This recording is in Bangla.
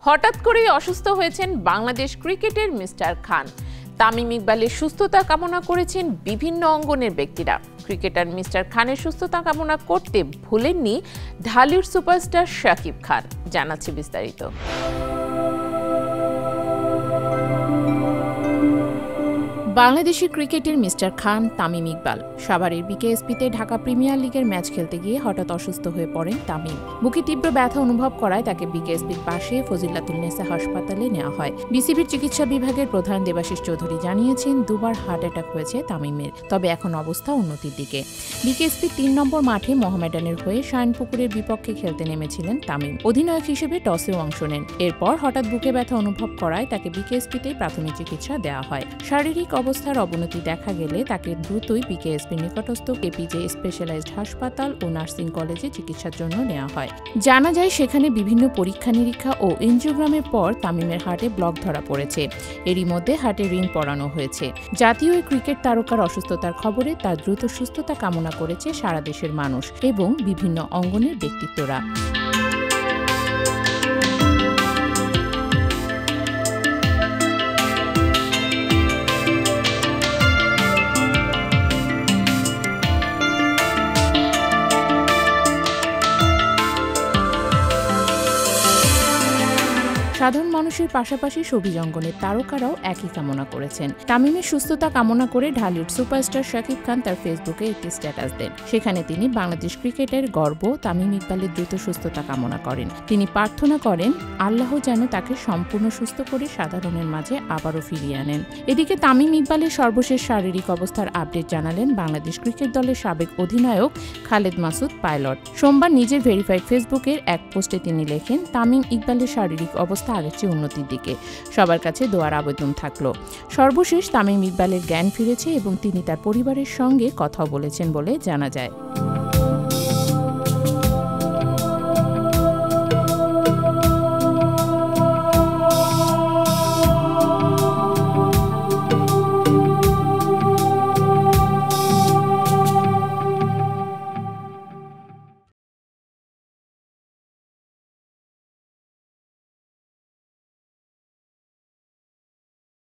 হঠাৎ করেই অসুস্থ হয়েছেন বাংলাদেশ ক্রিকেটের মিস্টার খান। তামিম ইকবালের সুস্থতা কামনা করেছেন বিভিন্ন অঙ্গনের ব্যক্তিরা। ক্রিকেটার মিস্টার খানের সুস্থতা কামনা করতে ভুলেননি ঢালিউড সুপারস্টার শাকিব খান। জানাচ্ছে বিস্তারিত। বাংলাদেশি ক্রিকেটের মিস্টার খান তামিম ইকবাল সাভারের বিকেএসপিতে ঢাকা প্রিমিয়ার লিগের ম্যাচ খেলতে গিয়ে হঠাৎ অসুস্থ হয়ে পড়েন তামিম। বুকে তীব্র ব্যথা অনুভব করায় তাকে বিকেএসপির পাশে ফজিলাতুন্নেসা হাসপাতালে নেওয়া হয়। বিসিবির চিকিৎসা বিভাগের প্রধান দেবাশিস চৌধুরী জানিয়েছেন, দুবার হার্ট অ্যাটাক হয়েছে তামিমের, তবে এখন অবস্থা উন্নতির দিকে। বিকেএসপির ৩ নম্বর মাঠে মোহামেডানের হয়ে শাইনপুকুরের বিপক্ষে খেলতে নেমেছিলেন তামিম। অধিনায়ক হিসেবে টসেও অংশ নেন। এরপর হঠাৎ বুকে ব্যথা অনুভব করায় তাকে বিকেএসপিতেই প্রাথমিক চিকিৎসা দেওয়া হয়। শারীরিক অবস্থার অবনতি দেখা গেলে তাকে দ্রুতই বিকেএসপির নিকটস্থ কেপিজে স্পেশালাইজড হাসপাতাল ও নার্সিং কলেজে চিকিৎসার জন্য নেওয়া হয়। জানা যায়, সেখানে বিভিন্ন পরীক্ষা নিরীক্ষা ও এনজিওগ্রামের পর তামিমের হার্টে ব্লক ধরা পড়েছে। এরই মধ্যে হার্টে রিং পরানো হয়েছে। জাতীয় ক্রিকেট তারকার অসুস্থতার খবরে তার দ্রুত সুস্থতা কামনা করেছে সারা দেশের মানুষ এবং বিভিন্ন অঙ্গনের ব্যক্তিত্বরা। সাধারণ মানুষের পাশাপাশি শোবিজ অঙ্গনের তারকারাও একই কামনা করেছেন। তামিমের সুস্থতা কামনা করে ঢালিউড সুপারস্টার শাকিব খান তার ফেসবুকে একটি স্ট্যাটাস দেন। সেখানে তিনি বাংলাদেশ ক্রিকেটের গর্ব তামিম ইকবালের দ্রুত সুস্থতা কামনা করেন। তিনি প্রার্থনা করেন, আল্লাহ যেন তাকে সম্পূর্ণ সুস্থ করে সাধারণের মাঝে আবারও ফিরিয়ে আনেন। এদিকে তামিম ইকবালের সর্বশেষ শারীরিক অবস্থার আপডেট জানালেন বাংলাদেশ ক্রিকেট দলের সাবেক অধিনায়ক খালেদ মাসুদ পাইলট। সোমবার নিজের ভেরিফাইড ফেসবুকের এক পোস্টে তিনি লেখেন, তামিম ইকবালের শারীরিক অবস্থা আগের চেয়ে উন্নতির দিকে, সবার কাছে দোয়ার আবেদন থাকলো। সর্বশেষ তামিম ইকবালের জ্ঞান ফিরেছে এবং তিনি তার পরিবারের সঙ্গে কথা বলেছেন বলে জানা যায়।